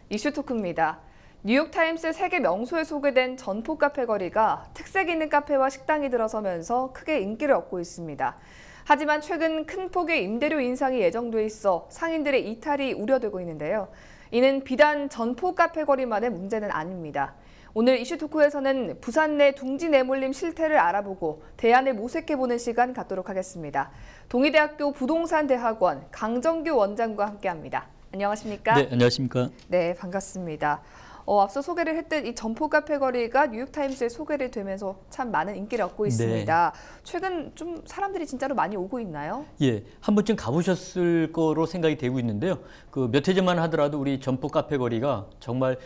이슈 토크입니다. 뉴욕타임스 세계 명소에 소개된 전포 카페 거리가 특색 있는 카페와 식당이 들어서면서 크게 인기를 얻고 있습니다. 하지만 최근 큰 폭의 임대료 인상이 예정돼 있어 상인들의 이탈이 우려되고 있는데요. 이는 비단 전포 카페 거리만의 문제는 아닙니다. 오늘 이슈 토크에서는 부산 내 둥지 내몰림 실태를 알아보고 대안을 모색해보는 시간 갖도록 하겠습니다. 동의대학교 부동산대학원 강정규 원장과 함께합니다. 안녕하십니까? 네, 안녕하십니까? 네, 반갑습니다. 앞서 소개를 했듯 이 전포 카페 거리가 뉴욕타임스에 소개를 되면서 참 많은 인기를 얻고 있습니다. 네. 최근 좀 사람들이 진짜로 많이 오고 있나요? 예, 한 번쯤 가보셨을 거로 생각이 되고 있는데요. 그 몇 해 전만 하더라도 우리 전포 카페 거리가 정말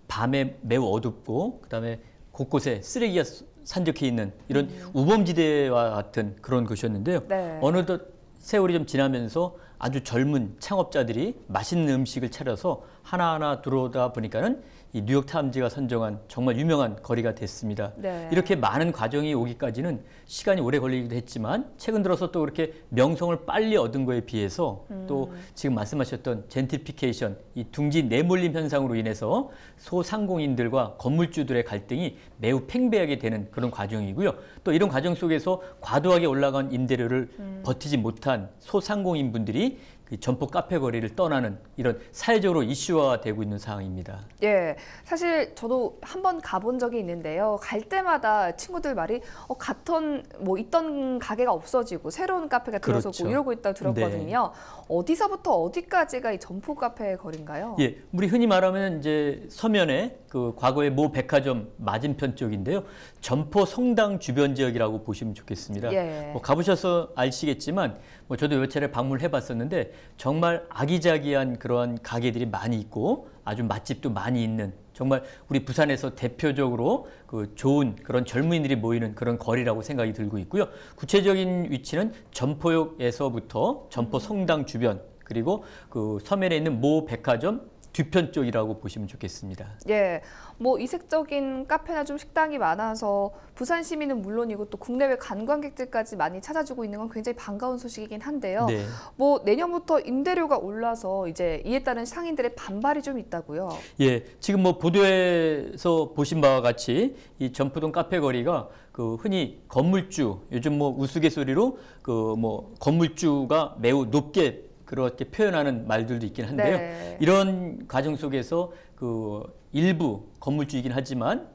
밤에 매우 어둡고 그다음에 곳곳에 쓰레기가 산적해 있는 이런 우범지대와 같은 그런 곳이었는데요. 네. 어느덧 세월이 좀 지나면서 아주 젊은 창업자들이 맛있는 음식을 차려서 하나하나 들어오다 보니까는 이 뉴욕타임즈가 선정한 정말 유명한 거리가 됐습니다. 네. 이렇게 많은 과정이 오기까지는 시간이 오래 걸리기도 했지만 최근 들어서 또 그렇게 명성을 빨리 얻은 거에 비해서 또 지금 말씀하셨던 젠트리피케이션, 이 둥지 내몰림 현상으로 인해서 소상공인들과 건물주들의 갈등이 매우 팽배하게 되는 그런 과정이고요. 또 이런 과정 속에서 과도하게 올라간 임대료를 버티지 못한 소상공인분들이 그 전포 카페 거리를 떠나는 이런 사회적으로 이슈화되고 있는 상황입니다. 예, 사실 저도 한번 가본 적이 있는데요. 갈 때마다 친구들 말이 갔던 뭐 있던 가게가 없어지고 새로운 카페가 들어서고 그렇죠. 이러고 있다고 들었거든요. 네. 어디서부터 어디까지가 이 전포 카페 거리인가요? 예, 우리 흔히 말하면 이제 서면에 그 과거의 모 백화점 맞은편 쪽인데요. 전포 성당 주변 지역이라고 보시면 좋겠습니다. 예. 뭐 가보셔서 아시겠지만 뭐 저도 몇 차례 방문을 해봤었는데 정말 아기자기한 그러한 가게들이 많이 있고 아주 맛집도 많이 있는 정말 우리 부산에서 대표적으로 그 좋은 그런 젊은이들이 모이는 그런 거리라고 생각이 들고 있고요. 구체적인 위치는 점포역에서부터 점포 성당 주변 그리고 그 서면에 있는 모 백화점 뒤편 쪽이라고 보시면 좋겠습니다. 예, 뭐 이색적인 카페나 좀 식당이 많아서 부산 시민은 물론이고 또 국내외 관광객들까지 많이 찾아주고 있는 건 굉장히 반가운 소식이긴 한데요. 네. 뭐 내년부터 임대료가 올라서 이제 이에 따른 상인들의 반발이 좀 있다고요. 예, 지금 뭐 보도에서 보신 바와 같이 이 전포동 카페 거리가 그 흔히 건물주, 요즘 뭐 우스갯소리로 그 뭐 건물주가 매우 높게 그렇게 표현하는 말들도 있긴 한데요. 네. 이런 과정 속에서 그 일부 건물주이긴 하지만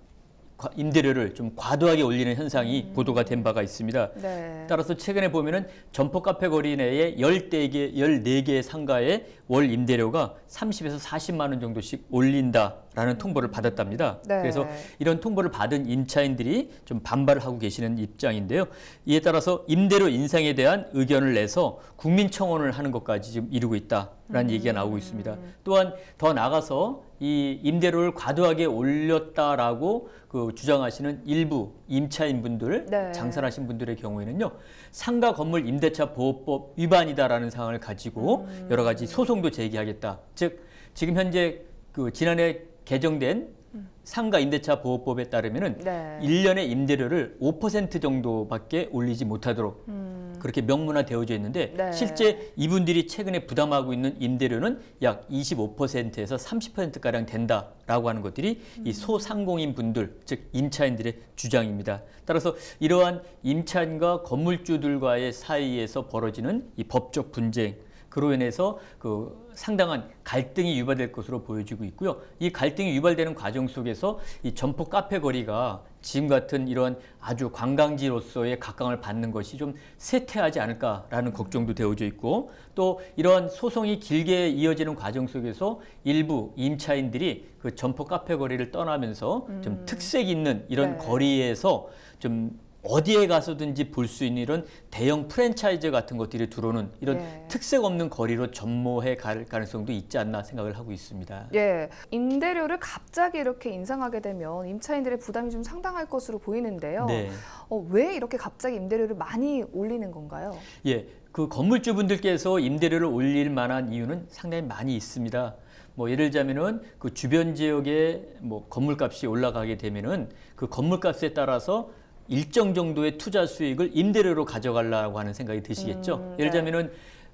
임대료를 좀 과도하게 올리는 현상이 보도가 된 바가 있습니다. 네. 따라서 최근에 보면은 전포 카페 거리 내에 14개의 상가의 월 임대료가 30에서 40만 원 정도씩 올린다라는 통보를 받았답니다. 네. 그래서 이런 통보를 받은 임차인들이 좀 반발을 하고 계시는 입장인데요. 이에 따라서 임대료 인상에 대한 의견을 내서 국민청원을 하는 것까지 지금 이루고 있다라는 얘기가 나오고 있습니다. 또한 더 나아가서 이 임대료를 과도하게 올렸다라고 그 주장하시는 일부 임차인분들, 네. 장사를 하신 분들의 경우에는요. 상가 건물 임대차 보호법 위반이다라는 상황을 가지고 여러 가지 소송도 제기하겠다. 즉 지금 현재 그 지난해 개정된 상가 임대차 보호법에 따르면은 네. 1년의 임대료를 5% 정도밖에 올리지 못하도록 그렇게 명문화되어져 있는데 네. 실제 이분들이 최근에 부담하고 있는 임대료는 약 25%에서 30%가량 된다라고 하는 것들이 이 소상공인 분들, 즉 임차인들의 주장입니다. 따라서 이러한 임차인과 건물주들과의 사이에서 벌어지는 이 법적 분쟁, 그로 인해서 그 상당한 갈등이 유발될 것으로 보여지고 있고요. 이 갈등이 유발되는 과정 속에서 이 전포 카페 거리가 지금 같은 이런 아주 관광지로서의 각광을 받는 것이 좀 쇠퇴하지 않을까라는 걱정도 되어져 있고 또 이러한 소송이 길게 이어지는 과정 속에서 일부 임차인들이 그 전포 카페 거리를 떠나면서 좀 특색 있는 이런 네. 거리에서 좀 어디에 가서든지 볼 수 있는 이런 대형 프랜차이즈 같은 것들이 들어오는 이런 예. 특색 없는 거리로 전모해 갈 가능성도 있지 않나 생각을 하고 있습니다. 예, 임대료를 갑자기 이렇게 인상하게 되면 임차인들의 부담이 좀 상당할 것으로 보이는데요. 네. 왜 이렇게 갑자기 임대료를 많이 올리는 건가요? 예, 그 건물주분들께서 임대료를 올릴 만한 이유는 상당히 많이 있습니다. 뭐 예를 들자면은 그 주변 지역의 뭐 건물값이 올라가게 되면은 그 건물값에 따라서 일정 정도의 투자 수익을 임대료로 가져가려고 하는 생각이 드시겠죠. 예를 들자면은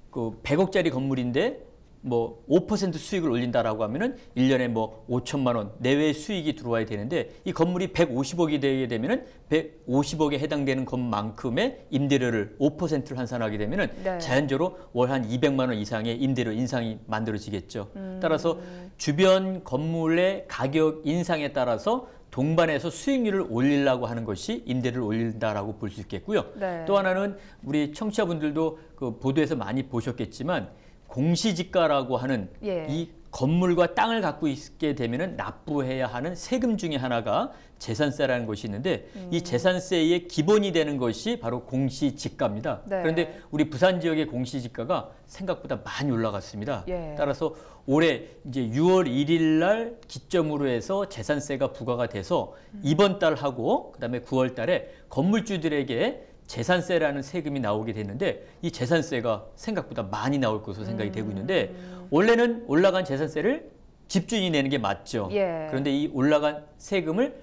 그 100억짜리 건물인데 뭐 5% 수익을 올린다라고 하면은 1년에 뭐 5천만 원 내외의 수익이 들어와야 되는데 이 건물이 150억이 되게 되면은 150억에 해당되는 것만큼의 임대료를 5%를 환산하게 되면은 네. 자연적으로 월 한 200만 원 이상의 임대료 인상이 만들어지겠죠. 따라서 주변 건물의 가격 인상에 따라서 동반해서 수익률을 올리려고 하는 것이 임대료를 올린다라고 볼 수 있겠고요. 네. 또 하나는 우리 청취자분들도 그 보도에서 많이 보셨겠지만 공시지가라고 하는 예. 이 건물과 땅을 갖고 있게 되면은 납부해야 하는 세금 중에 하나가 재산세라는 것이 있는데 이 재산세의 기본이 되는 것이 바로 공시지가입니다. 네. 그런데 우리 부산 지역의 공시지가가 생각보다 많이 올라갔습니다. 예. 따라서 올해 이제 6월 1일 날 기점으로 해서 재산세가 부과가 돼서 이번 달 하고 그다음에 9월 달에 건물주들에게 재산세라는 세금이 나오게 됐는데 이 재산세가 생각보다 많이 나올 것으로 생각이 되고 있는데 원래는 올라간 재산세를 집주인이 내는 게 맞죠. 예. 그런데 이 올라간 세금을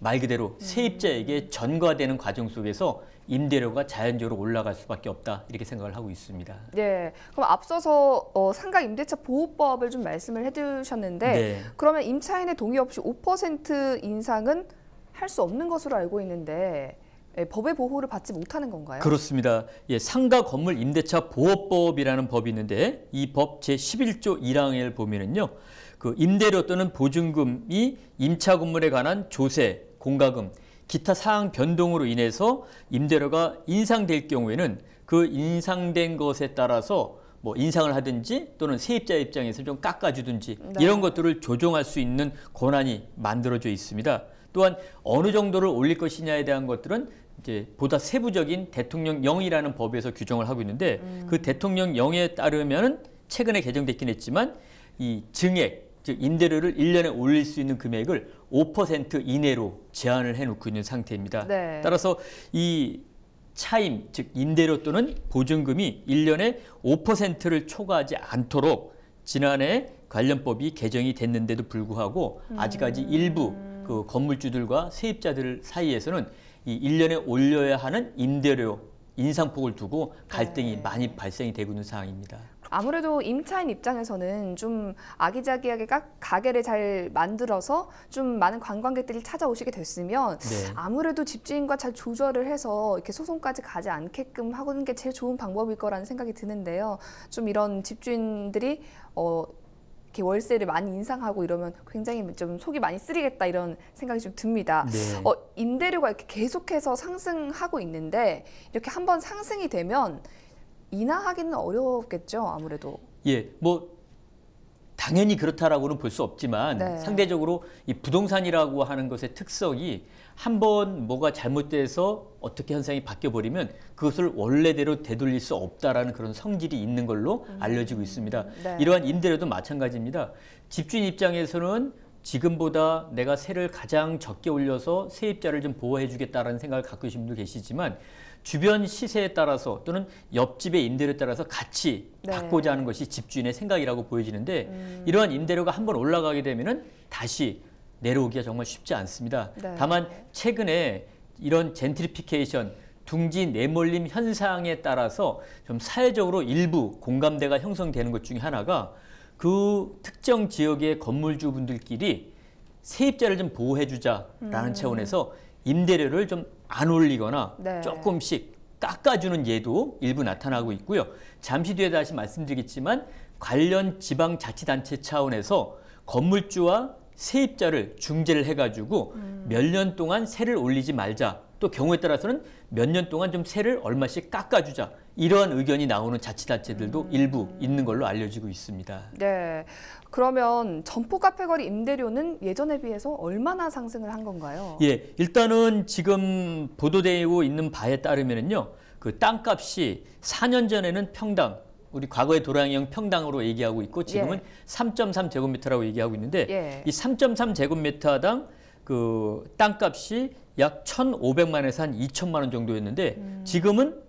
말 그대로 세입자에게 전가되는 과정 속에서 임대료가 자연적으로 올라갈 수밖에 없다 이렇게 생각을 하고 있습니다. 네. 그럼 앞서서 상가 임대차 보호법을 좀 말씀을 해주셨는데 네. 그러면 임차인의 동의 없이 5% 인상은 할 수 없는 것으로 알고 있는데 법의 보호를 받지 못하는 건가요? 그렇습니다. 예, 상가 건물 임대차 보호법이라는 법이 있는데 이 법 제11조 1항을 보면은요. 그 임대료 또는 보증금이 임차 건물에 관한 조세, 공과금, 기타 사항 변동으로 인해서 임대료가 인상될 경우에는 그 인상된 것에 따라서 뭐 인상을 하든지 또는 세입자 입장에서 좀 깎아주든지 네. 이런 것들을 조정할 수 있는 권한이 만들어져 있습니다. 또한 어느 정도를 올릴 것이냐에 대한 것들은 이제 보다 세부적인 대통령령이라는 법에서 규정을 하고 있는데 그 대통령령에 따르면 최근에 개정됐긴 했지만 이 증액, 즉 임대료를 1년에 올릴 수 있는 금액을 5% 이내로 제한을 해놓고 있는 상태입니다. 네. 따라서 이 차임, 즉 임대료 또는 보증금이 1년에 5%를 초과하지 않도록 지난해 관련법이 개정이 됐는데도 불구하고 아직까지 일부 그 건물주들과 세입자들 사이에서는 이 1년에 올려야 하는 임대료 인상폭을 두고 갈등이 네. 많이 발생이 되고 있는 상황입니다. 아무래도 임차인 입장에서는 좀 아기자기하게 가게를 잘 만들어서 좀 많은 관광객들이 찾아오시게 됐으면 네. 아무래도 집주인과 잘 조절을 해서 이렇게 소송까지 가지 않게끔 하는 게 제일 좋은 방법일 거라는 생각이 드는데요. 좀 이런 집주인들이 이렇게 월세를 많이 인상하고 이러면 굉장히 좀 속이 많이 쓰리겠다 이런 생각이 좀 듭니다. 네. 임대료가 이렇게 계속해서 상승하고 있는데 이렇게 한번 상승이 되면 인하하기는 어렵겠죠, 아무래도. 예, 뭐 당연히 그렇다라고는 볼 수 없지만 네. 상대적으로 이 부동산이라고 하는 것의 특성이 한번 뭐가 잘못돼서 어떻게 현상이 바뀌어 버리면 그것을 원래대로 되돌릴 수 없다라는 그런 성질이 있는 걸로 알려지고 있습니다. 네. 이러한 임대료도 마찬가지입니다. 집주인 입장에서는 지금보다 내가 세를 가장 적게 올려서 세입자를 좀 보호해 주겠다라는 생각을 갖고 계신 분도 계시지만 주변 시세에 따라서 또는 옆집의 임대료에 따라서 같이 네. 받고자 하는 것이 집주인의 생각이라고 보여지는데 이러한 임대료가 한번 올라가게 되면은 다시 내려오기가 정말 쉽지 않습니다. 네. 다만 최근에 이런 젠트리피케이션 둥지 내몰림 현상에 따라서 좀 사회적으로 일부 공감대가 형성되는 것 중에 하나가 그 특정 지역의 건물주분들끼리 세입자를 좀 보호해주자라는 차원에서 임대료를 좀 안 올리거나 네. 조금씩 깎아주는 예도 일부 나타나고 있고요. 잠시 뒤에 다시 말씀드리겠지만 관련 지방자치단체 차원에서 건물주와 세입자를 중재를 해가지고 몇 년 동안 세를 올리지 말자. 또 경우에 따라서는 몇 년 동안 좀 세를 얼마씩 깎아주자. 이러한 의견이 나오는 자치단체들도 일부 있는 걸로 알려지고 있습니다. 네. 그러면 점포 카페거리 임대료는 예전에 비해서 얼마나 상승을 한 건가요? 예, 일단은 지금 보도되고 있는 바에 따르면요, 그 땅값이 4년 전에는 평당, 우리 과거의 도량형 평당으로 얘기하고 있고 지금은 예. 3.3제곱미터라고 얘기하고 있는데 예. 이 3.3제곱미터당 그 땅값이 약 1,500만에서 한 2천만 원 정도였는데 지금은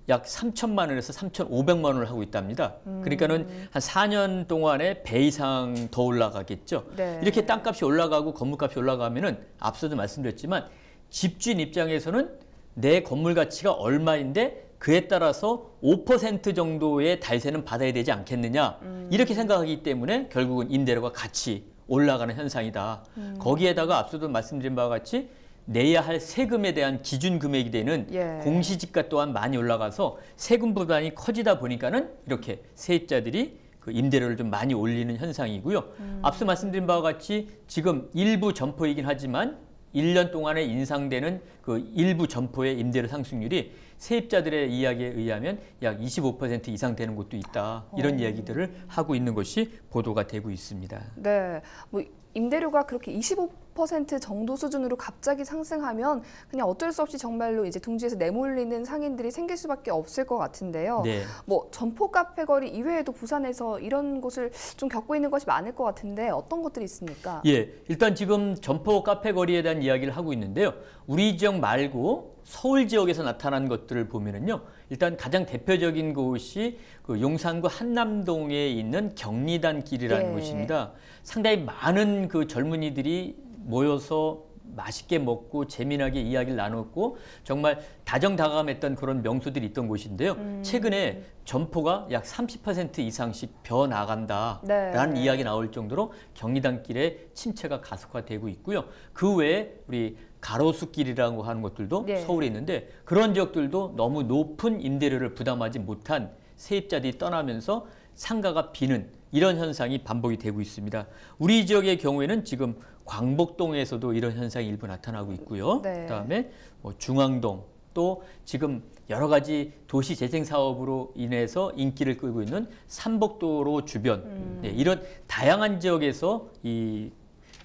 약 3천만 원에서 3,500만 원을 하고 있답니다. 그러니까는 한 4년 동안에 배 이상 더 올라가겠죠. 네. 이렇게 땅값이 올라가고 건물값이 올라가면은 앞서도 말씀드렸지만 집주인 입장에서는 내 건물 가치가 얼마인데 그에 따라서 5% 정도의 달세는 받아야 되지 않겠느냐 이렇게 생각하기 때문에 결국은 임대료가 같이 올라가는 현상이다. 거기에다가 앞서도 말씀드린 바와 같이 내야 할 세금에 대한 기준 금액이 되는 예. 공시지가 또한 많이 올라가서 세금 부담이 커지다 보니까는 이렇게 세입자들이 그 임대료를 좀 많이 올리는 현상이고요. 앞서 말씀드린 바와 같이 지금 일부 점포이긴 하지만 1년 동안에 인상되는 그 일부 점포의 임대료 상승률이 세입자들의 이야기에 의하면 약 25% 이상 되는 곳도 있다. 이런 이야기들을 하고 있는 것이 보도가 되고 있습니다. 네, 뭐 임대료가 그렇게 25% 정도 수준으로 갑자기 상승하면 그냥 어쩔 수 없이 정말로 이제 둥지에서 내몰리는 상인들이 생길 수밖에 없을 것 같은데요. 네. 뭐 점포 카페 거리 이외에도 부산에서 이런 곳을 좀 겪고 있는 것이 많을 것 같은데 어떤 것들이 있습니까? 예, 일단 지금 점포 카페 거리에 대한 이야기를 하고 있는데요. 우리 지역 말고 서울 지역에서 나타난 것들을 보면은요. 일단 가장 대표적인 곳이 그 용산구 한남동에 있는 경리단 길이라는 예. 곳입니다. 상당히 많은 그 젊은이들이 모여서 맛있게 먹고 재미나게 이야기를 나눴고 정말 다정다감했던 그런 명소들이 있던 곳인데요. 최근에 점포가 약 30% 이상씩 벼 나간다라는 네. 이야기 나올 정도로 경리단길의 침체가 가속화되고 있고요. 그 외에 우리 가로수길이라고 하는 것들도 네. 서울에 있는데 그런 지역들도 너무 높은 임대료를 부담하지 못한 세입자들이 떠나면서 상가가 비는 이런 현상이 반복이 되고 있습니다. 우리 지역의 경우에는 지금 광복동에서도 이런 현상이 일부 나타나고 있고요. 네. 그다음에 뭐 중앙동 또 지금 여러 가지 도시 재생 사업으로 인해서 인기를 끌고 있는 삼복도로 주변 네, 이런 다양한 지역에서 이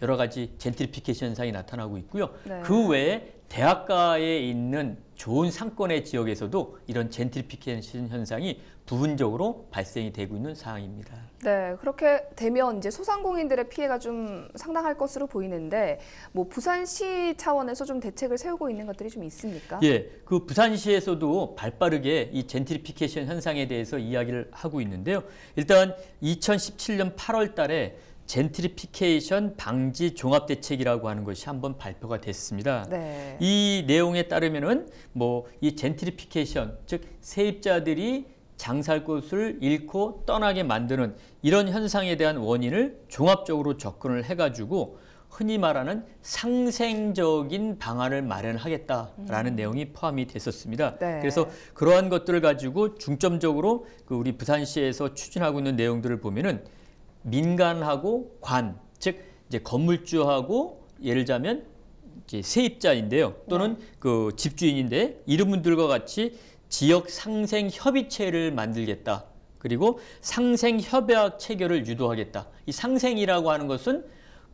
여러 가지 젠트리피케이션 현상이 나타나고 있고요. 네. 그 외에 대학가에 있는 좋은 상권의 지역에서도 이런 젠트리피케이션 현상이 부분적으로 발생이 되고 있는 상황입니다. 네, 그렇게 되면 이제 소상공인들의 피해가 좀 상당할 것으로 보이는데 뭐 부산시 차원에서 좀 대책을 세우고 있는 것들이 좀 있습니까? 예, 그 부산시에서도 발빠르게 이 젠트리피케이션 현상에 대해서 이야기를 하고 있는데요. 일단 2017년 8월 달에 젠트리피케이션 방지 종합대책이라고 하는 것이 한번 발표가 됐습니다. 네. 이 내용에 따르면은 뭐 이 젠트리피케이션, 즉 세입자들이 장살 곳을 잃고 떠나게 만드는 이런 현상에 대한 원인을 종합적으로 접근을 해가지고 흔히 말하는 상생적인 방안을 마련하겠다라는 내용이 포함이 됐었습니다. 네. 그래서 그러한 것들을 가지고 중점적으로 그 우리 부산시에서 추진하고 있는 내용들을 보면은 민간하고 관, 즉 이제 건물주하고 예를 들자면 이제 세입자인데요, 또는 그 집주인인데 이런 분들과 같이 지역 상생 협의체를 만들겠다. 그리고 상생 협약 체결을 유도하겠다. 이 상생이라고 하는 것은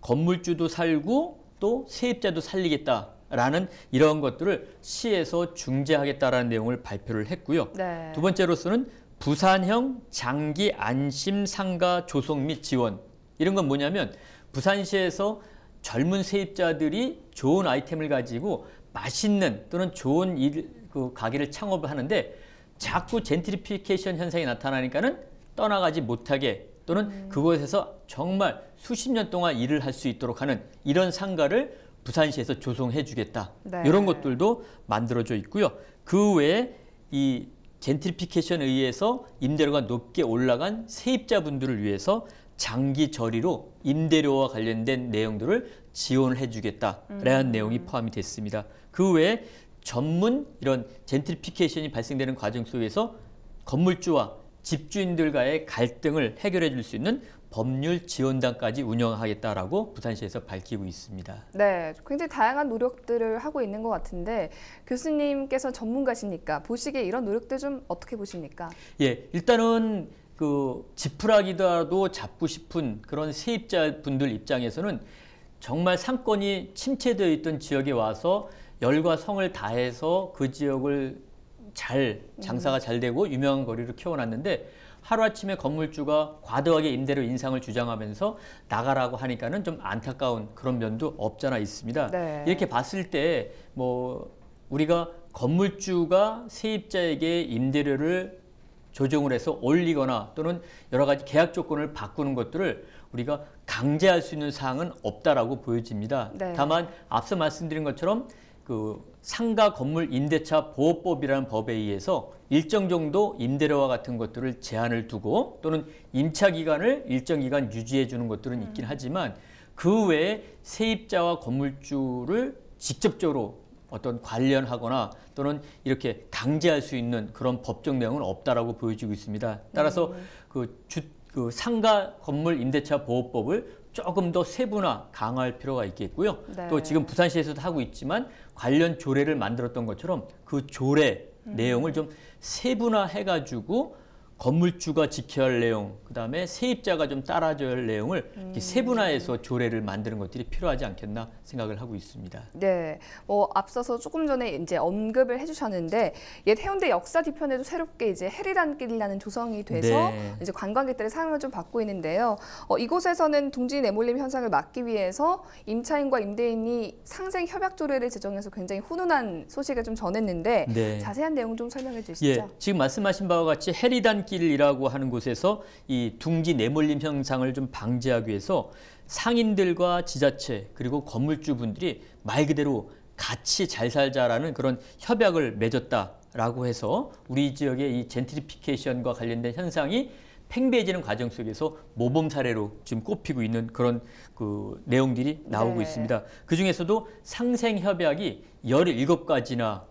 건물주도 살고 또 세입자도 살리겠다라는 이런 것들을 시에서 중재하겠다라는 내용을 발표를 했고요. 네. 두 번째로서는 부산형 장기 안심 상가 조성 및 지원. 이런 건 뭐냐면 부산시에서 젊은 세입자들이 좋은 아이템을 가지고 맛있는 또는 좋은 그 가게를 창업을 하는데 자꾸 젠트리피케이션 현상이 나타나니까는 떠나가지 못하게 또는 그곳에서 정말 수십 년 동안 일을 할 수 있도록 하는 이런 상가를 부산시에서 조성해 주겠다. 네. 이런 것들도 만들어져 있고요. 그 외에 이 젠트리피케이션에 의해서 임대료가 높게 올라간 세입자분들을 위해서 장기 저리로 임대료와 관련된 내용들을 지원을 해주겠다라는 내용이 포함이 됐습니다. 그 외에 전문 이런 젠트리피케이션이 발생되는 과정 속에서 건물주와 집주인들과의 갈등을 해결해 줄 수 있는 법률 지원단까지 운영하겠다라고 부산시에서 밝히고 있습니다. 네, 굉장히 다양한 노력들을 하고 있는 것 같은데 교수님께서 전문가시니까 보시기에 이런 노력들 좀 어떻게 보십니까? 예, 일단은 그 지푸라기라도 잡고 싶은 그런 세입자분들 입장에서는 정말 상권이 침체되어 있던 지역에 와서 열과 성을 다해서 그 지역을 잘 장사가 잘 되고 유명한 거리를 키워놨는데 하루아침에 건물주가 과도하게 임대료 인상을 주장하면서 나가라고 하니까는 좀 안타까운 그런 면도 없잖아 있습니다. 네. 이렇게 봤을 때 뭐 우리가 건물주가 세입자에게 임대료를 조정을 해서 올리거나 또는 여러 가지 계약 조건을 바꾸는 것들을 우리가 강제할 수 있는 사항은 없다라고 보여집니다. 네. 다만 앞서 말씀드린 것처럼 그 상가 건물 임대차 보호법이라는 법에 의해서 일정 정도 임대료와 같은 것들을 제한을 두고 또는 임차 기간을 일정 기간 유지해 주는 것들은 있긴 하지만 그 외에 세입자와 건물주를 직접적으로 어떤 관련하거나 또는 이렇게 강제할 수 있는 그런 법적 내용은 없다라고 보여지고 있습니다. 따라서 그 상가 건물 임대차 보호법을 조금 더 세분화 강화할 필요가 있겠고요. 네. 또 지금 부산시에서도 하고 있지만 관련 조례를 만들었던 것처럼 그 조례 내용을 좀 세분화해가지고 건물주가 지켜야 할 내용, 그다음에 세입자가 좀 따라줘야 할 내용을 이렇게 세분화해서 조례를 만드는 것들이 필요하지 않겠나 생각을 하고 있습니다. 네, 앞서서 조금 전에 이제 언급을 해주셨는데 옛 해운대 역사 뒤편에도 새롭게 이제 해리단길이라는 조성이 돼서 네. 이제 관광객들의 사랑을 좀 받고 있는데요. 이곳에서는 둥지 내몰림 현상을 막기 위해서 임차인과 임대인이 상생 협약 조례를 제정해서 굉장히 훈훈한 소식을 좀 전했는데 네. 자세한 내용 좀 설명해 주시죠. 예, 지금 말씀하신 바와 같이 해리단길이라고 하는 곳에서 이 둥지 내몰림 현상을 좀 방지하기 위해서 상인들과 지자체 그리고 건물주분들이 말 그대로 같이 잘 살자라는 그런 협약을 맺었다라고 해서 우리 지역의 이 젠트리피케이션과 관련된 현상이 팽배해지는 과정 속에서 모범 사례로 지금 꼽히고 있는 그런 그 내용들이 나오고 네. 있습니다. 그 중에서도 상생 협약이 17가지나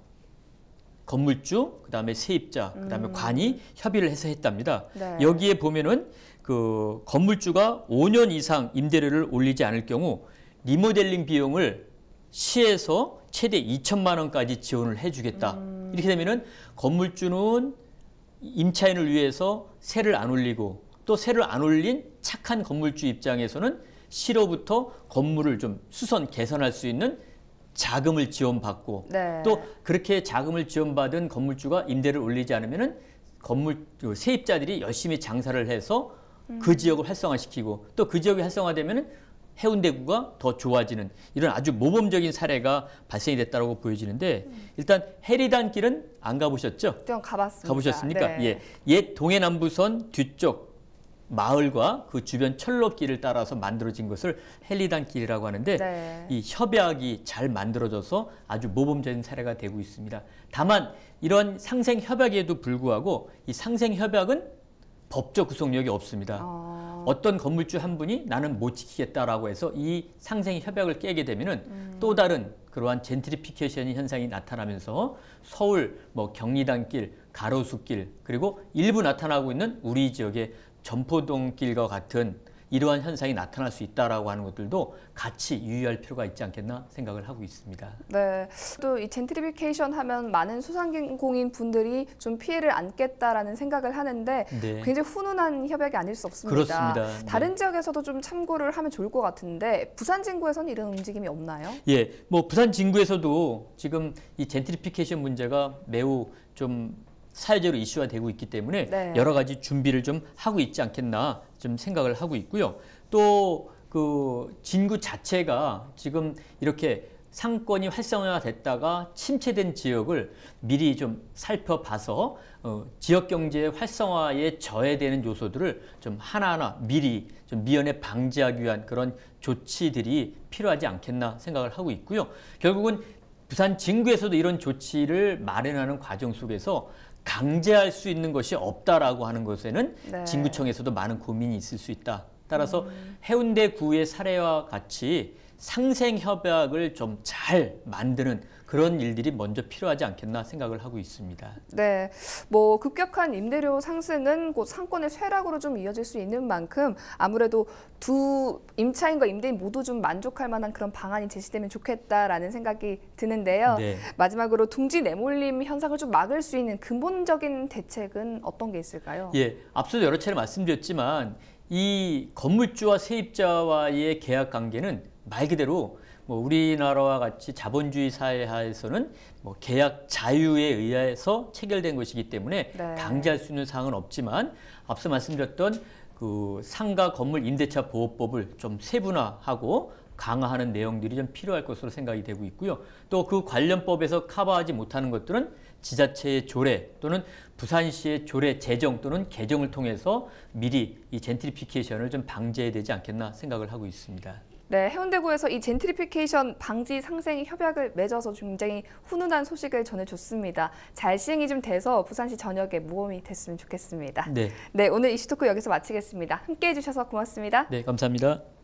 건물주, 그다음에 세입자, 그다음에 관이 협의를 해서 했답니다. 네. 여기에 보면은 그 건물주가 5년 이상 임대료를 올리지 않을 경우 리모델링 비용을 시에서 최대 2천만 원까지 지원을 해주겠다. 이렇게 되면은 건물주는 임차인을 위해서 세를 안 올리고 또 세를 안 올린 착한 건물주 입장에서는 시로부터 건물을 좀 수선 개선할 수 있는 자금을 지원받고 네. 또 그렇게 자금을 지원받은 건물주가 임대를 올리지 않으면은 세입자들이 열심히 장사를 해서 그 지역을 활성화시키고 또 그 지역이 활성화되면은 해운대구가 더 좋아지는 이런 아주 모범적인 사례가 발생이 됐다고 보여지는데 일단 해리단길은 안 가보셨죠? 좀 가봤습니다. 가보셨습니까? 네. 예, 옛 동해남부선 뒤쪽 마을과 그 주변 철로길을 따라서 만들어진 것을 해리단길이라고 하는데 네. 이 협약이 잘 만들어져서 아주 모범적인 사례가 되고 있습니다. 다만 이런 상생 협약에도 불구하고 이 상생 협약은 법적 구속력이 없습니다. 어떤 건물주 한 분이 나는 못 지키겠다라고 해서 이 상생 협약을 깨게 되면은 또 다른 그러한 젠트리피케이션 현상이 나타나면서 서울 경리단길, 가로수길 그리고 일부 나타나고 있는 우리 지역의 점포동길과 같은 이러한 현상이 나타날 수 있다라고 하는 것들도 같이 유의할 필요가 있지 않겠나 생각을 하고 있습니다. 네, 또 이 젠트리피케이션 하면 많은 소상공인 분들이 좀 피해를 안겠다라는 생각을 하는데 네. 굉장히 훈훈한 협약이 아닐 수 없습니다. 그렇습니다. 다른 네. 지역에서도 좀 참고를 하면 좋을 것 같은데 부산 진구에서는 이런 움직임이 없나요? 예, 부산 진구에서도 지금 이 젠트리피케이션 문제가 매우 좀 사회적으로 이슈가 되고 있기 때문에 네. 여러 가지 준비를 좀 하고 있지 않겠나 좀 생각을 하고 있고요. 또 그 진구 자체가 지금 이렇게 상권이 활성화됐다가 침체된 지역을 미리 좀 살펴봐서 지역 경제 활성화에 저해되는 요소들을 좀 하나하나 미리 좀 미연에 방지하기 위한 그런 조치들이 필요하지 않겠나 생각을 하고 있고요. 결국은 부산 진구에서도 이런 조치를 마련하는 과정 속에서 강제할 수 있는 것이 없다라고 하는 것에는 네. 진구청에서도 많은 고민이 있을 수 있다. 따라서 해운대구의 사례와 같이 상생 협약을 좀 잘 만드는 그런 일들이 먼저 필요하지 않겠나 생각을 하고 있습니다. 네, 급격한 임대료 상승은 곧 상권의 쇠락으로 좀 이어질 수 있는 만큼 아무래도 두 임차인과 임대인 모두 좀 만족할 만한 그런 방안이 제시되면 좋겠다라는 생각이 드는데요. 네. 마지막으로 둥지 내몰림 현상을 좀 막을 수 있는 근본적인 대책은 어떤 게 있을까요? 예, 앞서도 여러 차례 말씀드렸지만 이 건물주와 세입자와의 계약 관계는 말 그대로 우리나라와 같이 자본주의 사회 하에서는 계약 자유에 의해서 체결된 것이기 때문에 네. 강제할 수 있는 사항은 없지만 앞서 말씀드렸던 그 상가 건물 임대차 보호법을 좀 세분화하고 강화하는 내용들이 좀 필요할 것으로 생각이 되고 있고요. 또 그 관련법에서 커버하지 못하는 것들은 지자체의 조례 또는 부산시의 조례 제정 또는 개정을 통해서 미리 이 젠트리피케이션을 좀 방지해야 되지 않겠나 생각을 하고 있습니다. 네, 해운대구에서 이 젠트리피케이션 방지 상생 협약을 맺어서 굉장히 훈훈한 소식을 전해줬습니다. 잘 시행이 좀 돼서 부산시 전역에 모험이 됐으면 좋겠습니다. 네. 네, 오늘 이슈토크 여기서 마치겠습니다. 함께해 주셔서 고맙습니다. 네, 감사합니다.